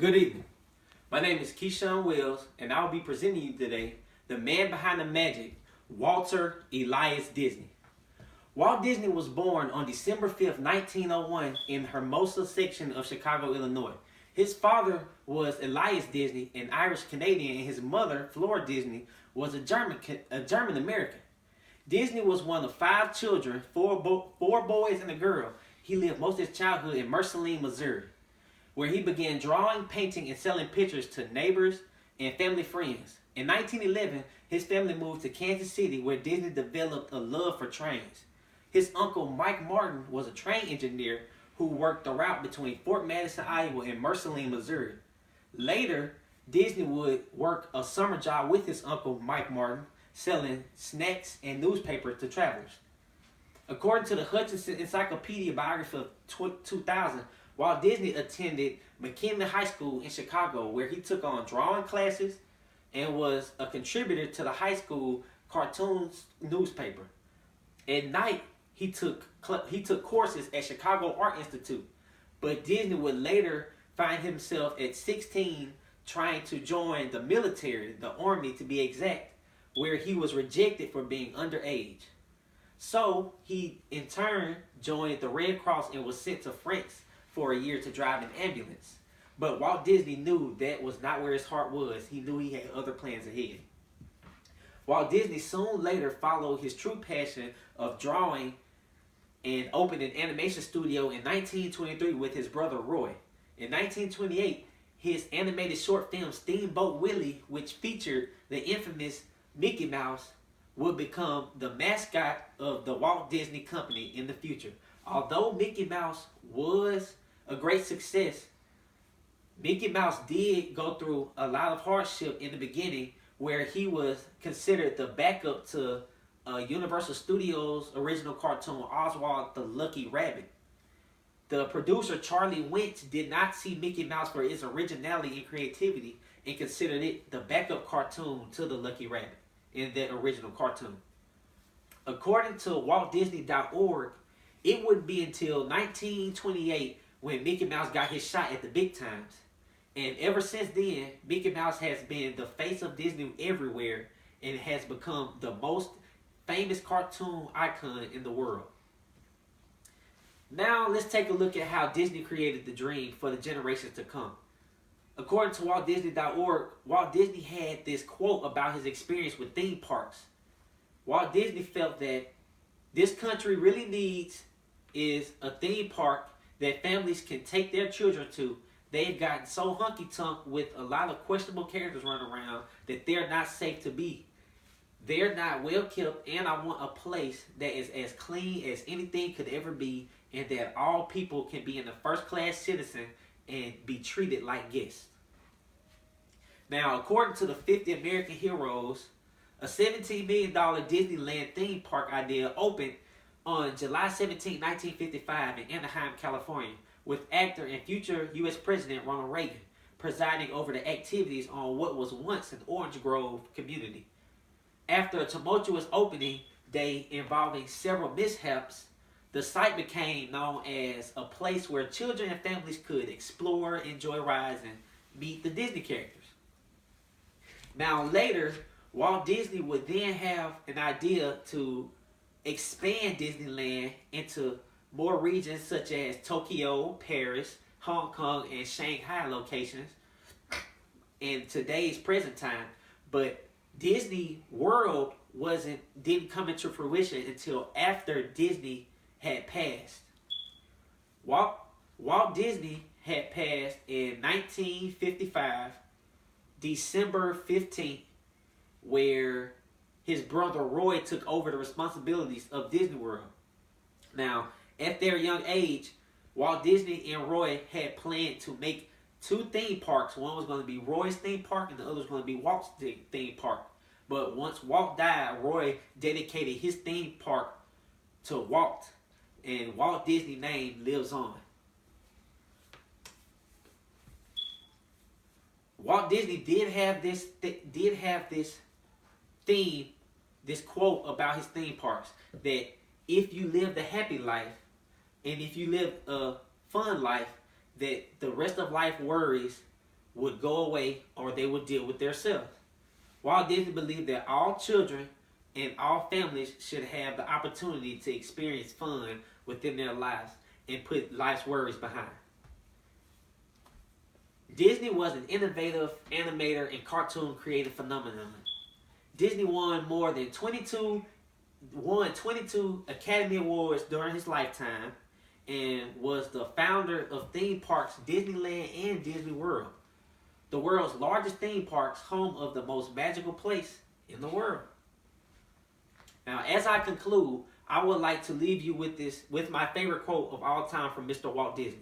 Good evening. My name is Keyshawn Wells, and I'll be presenting you today the man behind the magic, Walter Elias Disney. Walt Disney was born on December 5th, 1901 in Hermosa section of Chicago, Illinois. His father was Elias Disney, an Irish Canadian, and his mother, Flora Disney, was a German American. Disney was one of 5 children, four boys and a girl. He lived most of his childhood in Merceline, Missouri, where he began drawing, painting, and selling pictures to neighbors and family friends. In 1911, his family moved to Kansas City, where Disney developed a love for trains. His uncle, Mike Martin, was a train engineer who worked the route between Fort Madison, Iowa, and Merceline, Missouri. Later, Disney would work a summer job with his uncle, Mike Martin, selling snacks and newspapers to travelers. According to the Hutchinson Encyclopedia biography of 2000, Walt Disney attended McKinley High School in Chicago, where he took on drawing classes and was a contributor to the high school cartoons newspaper. At night, he took courses at Chicago Art Institute, but Disney would later find himself at 16 trying to join the military, the Army to be exact, where he was rejected for being underage. So he in turn joined the Red Cross and was sent to France for a year to drive an ambulance. But Walt Disney knew that was not where his heart was. He knew he had other plans ahead. Walt Disney soon later followed his true passion of drawing and opened an animation studio in 1923 with his brother Roy. In 1928, his animated short film Steamboat Willie, which featured the infamous Mickey Mouse, would become the mascot of the Walt Disney Company in the future. Although Mickey Mouse was a great success, Mickey Mouse did go through a lot of hardship in the beginning, where he was considered the backup to Universal Studios' original cartoon Oswald the Lucky Rabbit. The producer Charlie Wentz did not see Mickey Mouse for its originality and creativity and considered it the backup cartoon to the Lucky Rabbit in that original cartoon. According to WaltDisney.org, it wouldn't be until 1928 when Mickey Mouse got his shot at the big times. And ever since then, Mickey Mouse has been the face of Disney everywhere and has become the most famous cartoon icon in the world. Now let's take a look at how Disney created the dream for the generations to come. According to WaltDisney.org, Walt Disney had this quote about his experience with theme parks. Walt Disney felt that this country really needs is a theme park that families can take their children to. They've gotten so hunky-tunk with a lot of questionable characters running around that they're not safe to be. They're not well kept, and I want a place that is as clean as anything could ever be, and that all people can be in a first-class citizen and be treated like guests. Now, according to the 50 American Heroes, a $17 million Disneyland theme park idea opened on July 17, 1955 in Anaheim, California, with actor and future U.S. President Ronald Reagan presiding over the activities on what was once an Orange Grove community. After a tumultuous opening day involving several mishaps, the site became known as a place where children and families could explore, enjoy rides, and meet the Disney characters. Now later, Walt Disney would then have an idea to expand Disneyland into more regions such as Tokyo, Paris, Hong Kong, and Shanghai locations in today's present time. But Disney World didn't come into fruition until after Disney had passed. Walt Disney had passed in 1955, December 15th, where his brother Roy took over the responsibilities of Disney World. Now, at their young age, Walt Disney and Roy had planned to make 2 theme parks. One was going to be Roy's theme park and the other was going to be Walt's theme park. But once Walt died, Roy dedicated his theme park to Walt, and Walt Disney's name lives on. Walt Disney did have this theme, this quote about his theme parks, that if you live the happy life and if you live a fun life, that the rest of life worries would go away or they would deal with themselves. Walt Disney believed that all children and all families should have the opportunity to experience fun within their lives and put life's worries behind. Disney was an innovative animator and cartoon creative phenomenon. Disney won 22 Academy Awards during his lifetime and was the founder of theme parks Disneyland and Disney World, the world's largest theme parks, home of the most magical place in the world. Now, as I conclude, I would like to leave you with my favorite quote of all time from Mr. Walt Disney.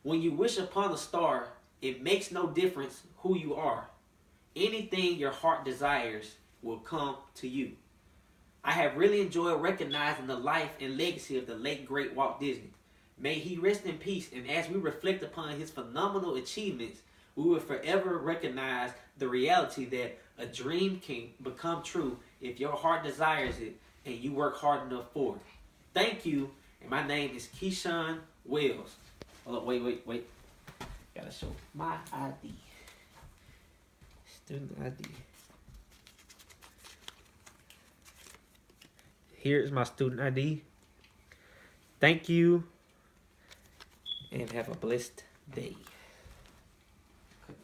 When you wish upon a star, it makes no difference who you are. Anything your heart desires will come to you. I have really enjoyed recognizing the life and legacy of the late great Walt Disney. May he rest in peace, and as we reflect upon his phenomenal achievements, we will forever recognize the reality that a dream can become true if your heart desires it and you work hard enough for it. Thank you, and my name is Keyshawn Wells. Hold up, wait. Gotta show my ID. Student ID. Here's my student ID. Thank you, and have a blessed day.